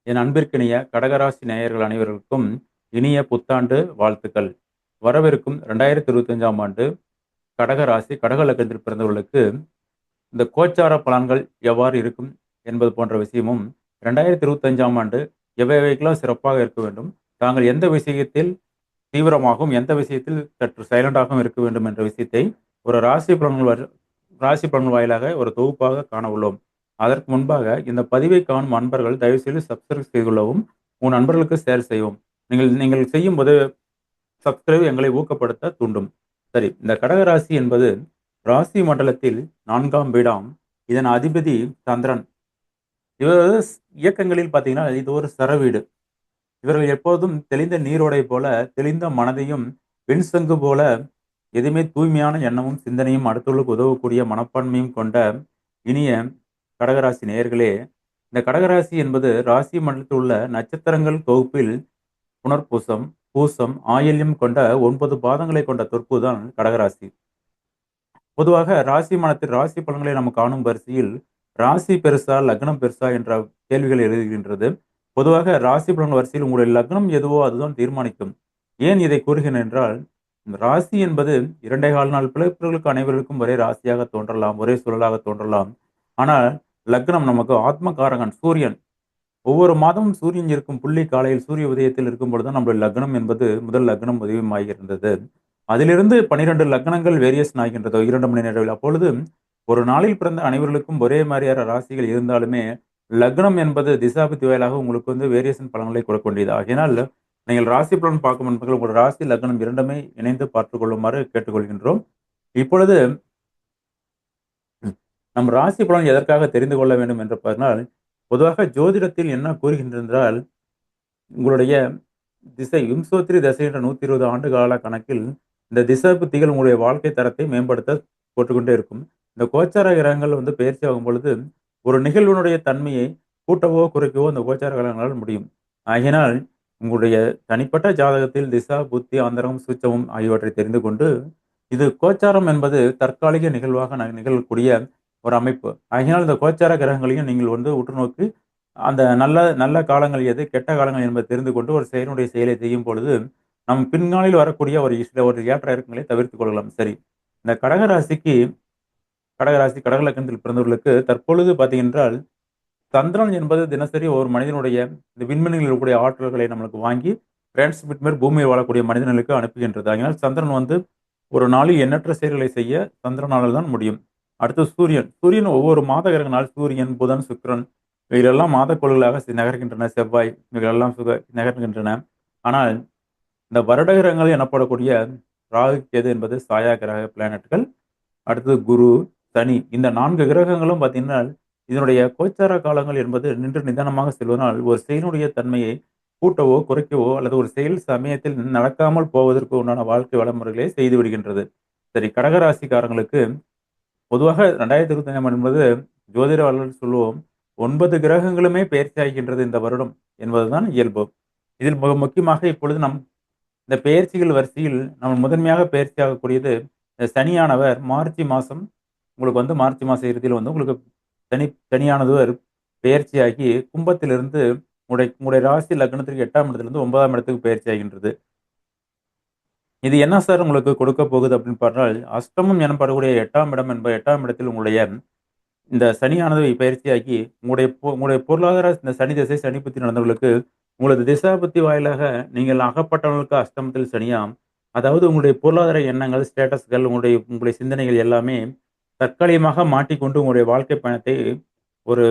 என் அன்பிற்கினிய கடகராசி நேயர்கள் அனைவருக்கும் இனிய புத்தாண்டு வாழ்த்துக்கள். வரவிருக்கும் 2025ஆம் ஆண்டு கடகராசி, கடக லக்னத்தில் பிறந்தவர்களுக்கு இந்த கோச்சார பலன்கள் எவ்வாறு இருக்கும் என்பது போன்ற விஷயமும், 2025ஆம் ஆண்டு எவையவைக்கெல்லாம் சிறப்பாக இருக்க வேண்டும், தாங்கள் எந்த விஷயத்தில் தீவிரமாகவும், எந்த விஷயத்தில் சற்று சைலண்டாகவும் இருக்க வேண்டும் என்ற விஷயத்தை ஒரு ராசி பலன்கள் வாயிலாக ஒரு தொகுப்பாக காண உள்ளோம். அதற்கு முன்பாக இந்த பதிவை காணும் அன்பர்கள் தயவுசெய்து சப்ஸ்கிரைப் செய்து கொள்ளவும், உன் நண்பர்களுக்கு ஷேர் செய்யவும். நீங்கள் நீங்கள் செய்யும்போது சப்ஸ்கிரைப் எங்களை ஊக்கப்படுத்த தூண்டும். சரி, இந்த கடகராசி என்பது ராசி மண்டலத்தில் 4ஆம் வீடாம். இதன் அதிபதி சந்திரன். இவர் இயக்கங்களில் பார்த்தீங்கன்னா, இது ஒரு சரவீடு. இவர்கள் எப்போதும் தெளிந்த நீரோடை போல, தெளிந்த மனதையும், வெண்சங்கு போல எதுவுமே தூய்மையான எண்ணமும், சிந்தனையும், அடுத்தவர்களுக்கு உதவக்கூடிய மனப்பான்மையும் கொண்ட இனிய கடகராசி நேயர்களே, இந்த கடகராசி என்பது ராசி மண்டலத்தில் உள்ள நட்சத்திரங்கள் தொகுப்பில் புனர்பூசம், பூசம், ஆயில்யம் கொண்ட 9 பாதங்களை கொண்ட தொகுப்பு தான் கடகராசி. பொதுவாக ராசி மண்டலத்தில் ராசி பலன்களை நம்ம காணும் வரிசையில் ராசி பெருசா, லக்னம் பெருசா என்ற கேள்விகள் எழுகின்றது. பொதுவாக ராசி பலன் வரிசையில் உங்களுடைய லக்னம் எதுவோ அதுதான் தீர்மானிக்கும். ஏன் இதை கூறுகிறேன் என்றால், இந்த ராசி என்பது 2.25 நாள் பிறப்புகளுக்கு அனைவருக்கும் ஒரே ராசியாக தோன்றலாம், ஒரே சுழலாக தோன்றலாம். ஆனால் லக்னம் நமக்கு ஆத்மகாரகன் சூரியன். ஒவ்வொரு மாதமும் சூரியன் இருக்கும் புள்ளி காலையில் சூரிய உதயத்தில் இருக்கும் பொழுது நம்முடைய லக்னம் என்பது முதல் லக்னம் உதயமாகியிருந்தது. அதிலிருந்து 12 லக்னங்கள் வேரியேஷன் ஆகின்றதோ 2 மணி நேரத்தில். அப்பொழுது ஒரு நாளில் பிறந்த அனைவர்களுக்கும் ஒரே மாதிரியான ராசிகள் இருந்தாலுமே, லக்னம் என்பது திசாபுத்தி வாயிலாக உங்களுக்கு வேரியேஷன் பலன்களை கொடுக்க வேண்டியது. ஆகையினால் நீங்கள் ராசி பலன் பார்க்கும் நண்பர்கள் உங்கள் ராசி லக்னம் இரண்டுமே இணைந்து பார்த்துக் கொள்ளுமாறு கேட்டுக்கொள்கின்றோம். இப்பொழுது நம் ராசி பலன் எதற்காக தெரிந்து கொள்ள வேண்டும் என்று பார்த்தால், பொதுவாக ஜோதிடத்தில் என்ன கூறுகின்றென்றால், உங்களுடைய திசை விம்சோத்திரி திசை என்ற 120 ஆண்டு கால கணக்கில் இந்த திசை புத்திகள் உங்களுடைய வாழ்க்கை தரத்தை மேம்படுத்த போட்டுக்கொண்டே இருக்கும். இந்த கோச்சார கிரகங்கள் பெயர்ச்சி ஆகும் பொழுது ஒரு நிகழ்வினுடைய தன்மையை கூட்டவோ குறைக்கவோ இந்த கோச்சார கிரகங்களால் முடியும். ஆகினால் உங்களுடைய தனிப்பட்ட ஜாதகத்தில் திசா புத்தி அந்தரம் சூட்சமம் ஆகியவற்றை தெரிந்து கொண்டு, இது கோச்சாரம் என்பது தற்காலிக நிகழ்வாக நிகழக்கூடிய ஒரு அமைப்பு. ஆகையினால் இந்த கோச்சார கிரகங்களையும் நீங்கள் உற்று நோக்கி அந்த நல்ல நல்ல காலங்கள் எது, கெட்ட காலங்கள் என்பதை தெரிந்து கொண்டு ஒரு செயலுடைய செயலை செய்யும் பொழுது, நம் பின்னாளில் வரக்கூடிய ஒரு ஏற்ற இறக்கங்களை தவிர்த்துக் கொள்ளலாம். சரி, இந்த கடகராசி கடக லக்னத்தில் பிறந்தவர்களுக்கு தற்பொழுது பார்த்தீங்கன்றால், சந்திரன் என்பது தினசரி ஒரு மனிதனுடைய இந்த விண்மீன்களில் இருக்கக்கூடிய ஆற்றல்களை நம்மளுக்கு வாங்கி டிரான்ஸ்மிட் மாதிரி பூமியில் வாழக்கூடிய மனிதர்களுக்கு அனுப்புகின்றது. அதனால் சந்திரன் ஒரு நாளில் எண்ணற்ற செயல்களை செய்ய சந்திரனால் தான் முடியும். அடுத்து சூரியன் ஒவ்வொரு மாத கிரகங்கள் சூரியன், புதன், சுக்கிரன் இவைகளெல்லாம் மாதக்கோள்களாக நகர்கின்றன. செவ்வாய் இவைகளெல்லாம் நகர்கின்றன. ஆனால் இந்த வருட கிரகங்கள் எனப்படக்கூடிய ராகு, கேது என்பது சாயா கிரக பிளானட்கள். அடுத்தது குரு, சனி இந்த 4 கிரகங்களும் பார்த்தீங்கன்னா, இதனுடைய கோச்சார காலங்கள் என்பது நின்று நிதானமாக செல்வதனால் ஒரு செயலுடைய தன்மையை கூட்டவோ, குறைக்கவோ அல்லது ஒரு செயல் சமயத்தில் நடக்காமல் போவதற்கு உண்டான வாழ்க்கை வழிமுறைகளை செய்து விடுகின்றது. சரி, கடகராசிக்காரங்களுக்கு பொதுவாக 2025ஆம் என்பது ஜோதிட வரலாறு சொல்லுவோம். 9 கிரகங்களுமே பெயர்ச்சியாகின்றது இந்த வருடம் என்பதுதான் இயல்பு. இதில் மிக முக்கியமாக இப்பொழுது இந்த பெயர்ச்சிகள் வரிசையில் நம்ம முதன்மையாக பெயர்ச்சி ஆகக்கூடியது சனியானவர் மார்ச் மாசம். உங்களுக்கு மார்ச் மாச இறுதியில் உங்களுக்கு சனியானவர் பெயர்ச்சியாகி கும்பத்திலிருந்து உங்களுடைய ராசி லக்னத்திற்கு 8ஆம் இடத்திலிருந்து 9ஆம் இடத்துக்கு பெயர்ச்சி ஆகின்றது. இது என்ன சார் உங்களுக்கு கொடுக்க போகுது அப்படின்னு பார்த்தால், அஷ்டமம் எனப்படக்கூடிய 8ஆம் இடம் என்பது 8ஆம் இடத்தில் உங்களுடைய இந்த சனியானது பயிற்சியாகி உங்களுடைய பொருளாதார இந்த சனி திசை சனி புத்தி நடந்தவர்களுக்கு உங்களது திசாபுத்தி வாயிலாக நீங்கள் அகப்பட்டவர்களுக்கு அஷ்டமத்தில் சனியாம். அதாவது உங்களுடைய பொருளாதார எண்ணங்கள், ஸ்டேட்டஸ்கள், உங்களுடைய சிந்தனைகள் எல்லாமே தற்காலிகமாக மாட்டிக்கொண்டு உங்களுடைய வாழ்க்கை பயணத்தை ஒரு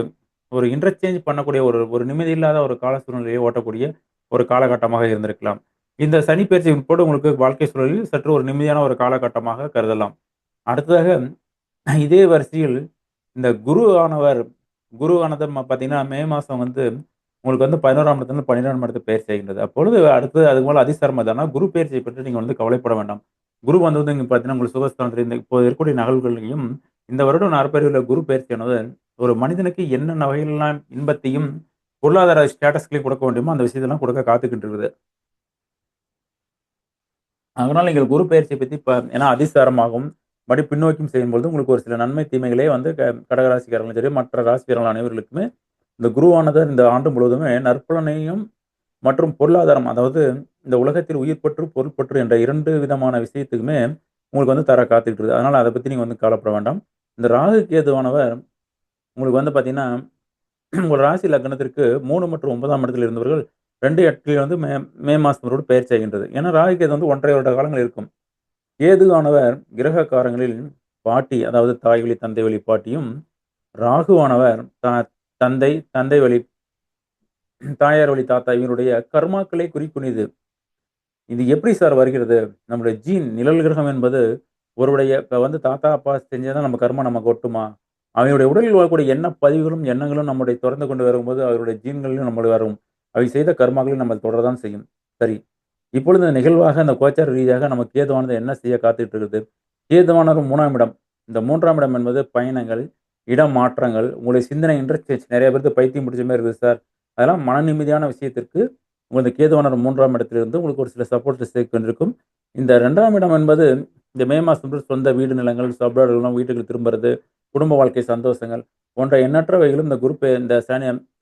ஒரு இன்டர்சேஞ்ச் பண்ணக்கூடிய ஒரு நிம்மதி இல்லாத ஒரு கால சூழ்நிலையை ஓட்டக்கூடிய ஒரு காலகட்டமாக இருந்திருக்கலாம். இந்த சனி பயிற்சி போட்டு உங்களுக்கு வாழ்க்கை சூழலில் சற்று ஒரு நிம்மதியான ஒரு காலகட்டமாக கருதலாம். அடுத்ததாக இதே வரிசையில் இந்த குரு ஆனது பார்த்தீங்கன்னா, மே மாசம் உங்களுக்கு 11ஆம் இடத்துல 12ஆம் இடத்துக்கு பயிற்சி ஆகின்றது. அப்பொழுது அடுத்து அதுக்கு மேல அதிசாரம் தானா குரு பயிற்சியை பற்றி நீங்க கவலைப்பட வேண்டாம். குரு இங்க பார்த்தீங்கன்னா, உங்களுக்கு சுகஸ்தானத்தில் இந்த இப்போது இருக்கக்கூடிய நகல்களையும் இந்த வருடம் நடைபெறவுள்ள குரு பயிற்சியானது ஒரு மனிதனுக்கு என்னென்ன வகையிலெல்லாம் இன்பத்தையும், பொருளாதார ஸ்டேட்டஸ்களையும் கொடுக்க வேண்டுமோ அந்த விஷயத்தெல்லாம் கொடுக்க காத்துக்கிட்டு இருக்குது. அதனால நீங்கள் குரு பயிற்சியை பத்தி ஏன்னா அதிசாரமாகவும் பின்னோக்கியும் செய்யும்பொழுது உங்களுக்கு ஒரு சில நன்மை தீமைகளே கடகராசிக்காரர்களும் சரி, மற்ற ராசிக்காரர்கள் அனைவர்களுக்குமே இந்த குருவானது இந்த ஆண்டு முழுவதுமே நற்பலனையும் மற்றும் பொருளாதாரம், அதாவது இந்த உலகத்தில் உயிர் பற்று, பொருள் பற்று என்ற 2 விதமான விஷயத்துக்குமே உங்களுக்கு வந்து தர காத்துக்கிட்டு இருக்குது. அதனால அத பத்தி நீங்க வந்து கவலைப்பட வேண்டாம். இந்த ராகு கேதுவானவர் உங்களுக்கு வந்து பார்த்தீங்கன்னா, உங்கள் ராசி லக்னத்திற்கு 3 மற்றும் 9ஆம் இடத்தில் இருந்தவர்கள் 2, 8 வந்து மே மே மாசத்தோடு பெயர்ச்சி ஆகின்றது. ஏன்னா ராகு கேது வந்து 1 1/2 வருட காலங்கள் இருக்கும். கேதுவானவர் கிரக காரங்களில் பாட்டி, அதாவது தாய் வழி, தந்தை வழி பாட்டியும், ராகுவானவர் தந்தை, தந்தை வழி தாயார் வழி தாத்தா இவருடைய கர்மாக்களை குறிக்குனிது. இது எப்படி சார் வருகிறது? நம்முடைய நிழல் கிரகம் என்பது ஒருவருடைய இப்ப வந்து தாத்தா, அப்பா செஞ்சா தான் நம்ம கர்மா நமக்கு ஒட்டுமா? அவனுடைய உடலில் வரக்கூடிய எண்ண பதிவுகளும், எண்ணங்களும் நம்முடைய தொடர்ந்து கொண்டு வரும்போது, அவருடைய ஜீன்களிலும் நம்மள வரும். அவை செய்த கர்மாக்களும் நம்மை தொடரதான் செய்யும். சரி. இப்பொழுது இந்த நிகழ்வாக அந்த கோச்சார ரீதியாக நம்ம கேதுவானது என்ன செய்ய காத்துட்டு இருக்குது? கேதுவானது 3ஆம் இடம். இந்த 3ஆம் இடம் என்பது பயணங்கள், இடம் மாற்றங்கள், உங்களுடைய சிந்தனை இன்டர்சேஞ்ச் நெறைய பேருக்கு பைத்தியம் பிடிச்ச மாரி இருக்குது சார். அதெல்லாம் மன நிம்மதியான விஷயத்திற்கு இந்த கேதுவானவர் 3ஆம் இடத்திலிருந்து உங்களுக்கு ஒரு சில சப்போர்ட் செய்து கொண்டிருக்கும். இந்த 2ஆம் இடம் என்பது இந்த மே மாசம் சொந்த வீடு நிலங்கள், சப்ளாடுலாம் வீட்டுக்கு திரும்புறது, குடும்ப வாழ்க்கை சந்தோஷங்கள் போன்ற எண்ணற்றவைகளும் இந்த இந்த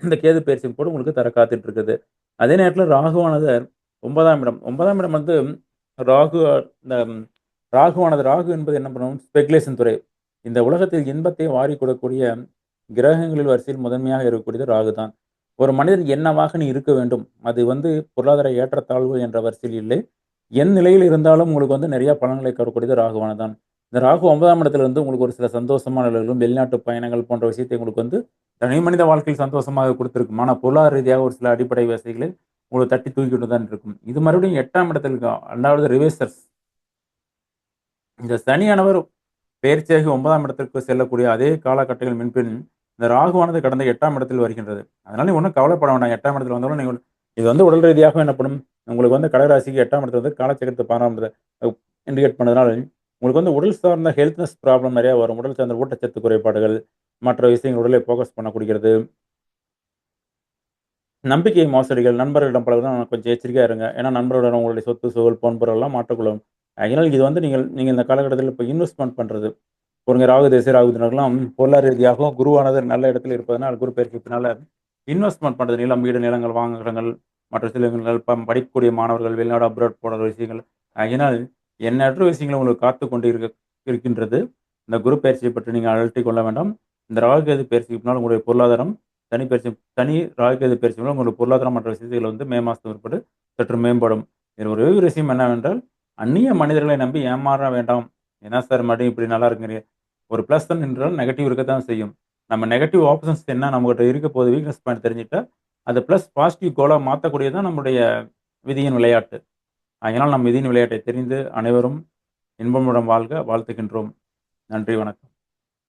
இந்த கேது பயிற்சியின் கூட உங்களுக்கு தர காத்துட்டு இருக்குது. அதே நேரத்தில ராகுவானது 9ஆம் இடம். 9ஆம் இடம் வந்து ராகு இந்த ராகு என்பது என்ன பண்ணும்? ஸ்பெகுலேஷன் துறை. இந்த உலகத்தில் இன்பத்தை வாரிக் கொடுக்கக்கூடிய கிரகங்களின் வரிசையில் முதன்மையாக இருக்கக்கூடியது ராகு தான். ஒரு மனிதன் என்னவாக நீ இருக்க வேண்டும்? அது வந்து பொருளாதார ஏற்றத்தாழ்வு என்ற வரிசையில் இல்லை. என் நிலையில் இருந்தாலும் உங்களுக்கு வந்து நிறைய பலன்களை தரக்கூடியது ராகுவானது தான். இந்த ராகு 9ஆம் இடத்துல இருந்து உங்களுக்கு ஒரு சில சந்தோஷமான நிலைகளும், வெளிநாட்டு பயணங்கள் போன்ற விஷயத்தை உங்களுக்கு வந்து தனி மனித வாழ்க்கையில் சந்தோஷமாக குடுத்திருக்கும். ஆனா பொருளாதார ரீதியாக ஒரு சில அடிப்படை வசதிகளை உங்கள தட்டி தூக்கிட்டு தான் இருக்கும். இது மறுபடியும் 8ஆம் இடத்தில் இருக்கும். அதாவது ரிவர்சர்ஸ். இந்த சனியானவர் பெயர்ச்சியாகி 9ஆம் இடத்திற்கு செல்லக்கூடிய அதே காலகட்டங்கள் முன்பின், இந்த ராகுவானது கடந்த 8ஆம் இடத்தில் வருகின்றது. அதனால நீங்க ஒண்ணும் கவலைப்பட வேண்டாம். 8ஆம் இடத்துல வந்தாலும் நீங்க இது வந்து உடல் ரீதியாக என்னப்படும், உங்களுக்கு வந்து கடகராசிக்கு 8ஆம் இடத்துல வந்து காலச்சக்கரத்து 16ஆம் இடத்த இண்டிகேட் பண்ணதுனால, உங்களுக்கு வந்து உடல் சார்ந்த ஹெல்த்னஸ் ப்ராப்ளம் நெறைய வரும். உடல் சார்ந்த ஊட்டச்சத்து குறைபாடுகள், மற்ற விஷயங்கள் உடலை ஃபோகஸ் பண்ண குடிக்கிறது. நம்பிக்கை மோசடிகள், நண்பர்களிடம் பழகுறதும் கொஞ்சம் எச்சரிக்கையா இருங்க. ஏன்னா நண்பர்களிடம் உங்களுடைய சொத்து, சுகல் போன்றவெல்லாம் மாற்றக்கூடும். அதனால் இது வந்து நீங்க இந்த காலகட்டத்தில இப்ப இன்வெஸ்ட்மென்ட் பண்றது. பாருங்க ராகு திசை, ராகு தினகரலாம் பொருளாதார ரீதியாகவும் குருவானது நல்ல இடத்தில் இருப்பதனால், குரு பெயர்ச்சியினால இன்வெஸ்ட்மென்ட் பண்றது நிலம், வீடு, நிலங்கள், வாகனங்கள், மற்ற சில படிக்கக்கூடிய மாணவர்கள் வெளிநாடு, அப்ராட் போன்ற விஷயங்கள். ஆகையினால் எண்ணற்ற விஷயங்கள் உங்களுக்கு காத்துக் கொண்டு இருக்கின்றது. இந்த குரு பயிற்சியை பற்றி நீங்கள் அலட்டிக் கொள்ள வேண்டாம். இந்த ராகு கேது பயிற்சிக்கு பின்னால் உங்களுடைய பொருளாதாரம் தனி ராகு கேது பயிற்சி மூலம் உங்களுடைய பொருளாதாரம் மற்ற விஷயங்கள் வந்து மே மாதம் பிற்பட்டு சற்று மேம்படும். இதில் ஒரே ஒரு விஷயம் என்னவென்றால், அந்நிய மனிதர்களை நம்பி ஏமாற வேண்டாம். என்ன சார் மறுபடியும் இப்படி நல்லா இருக்குங்கிறீங்க. ஒரு பிளஸ் தான் என்றால் நெகட்டிவ் இருக்கத்தான் செய்யும். நம்ம நெகட்டிவ் ஆப்ஷன்ஸ் என்ன நம்மகிட்ட இருக்க போது வீக்னஸ் பாயிண்ட் தெரிஞ்சுட்டா, அது பிளஸ் பாசிட்டிவ் கோலா மாத்தக்கூடியது தான் நம்முடைய விதியின் விளையாட்டு. அதனால் நம் விதியின் விளையாட்டை தெரிந்து அனைவரும் இன்பமுடன் வாழ்க வாழ்த்துகின்றோம். நன்றி, வணக்கம்.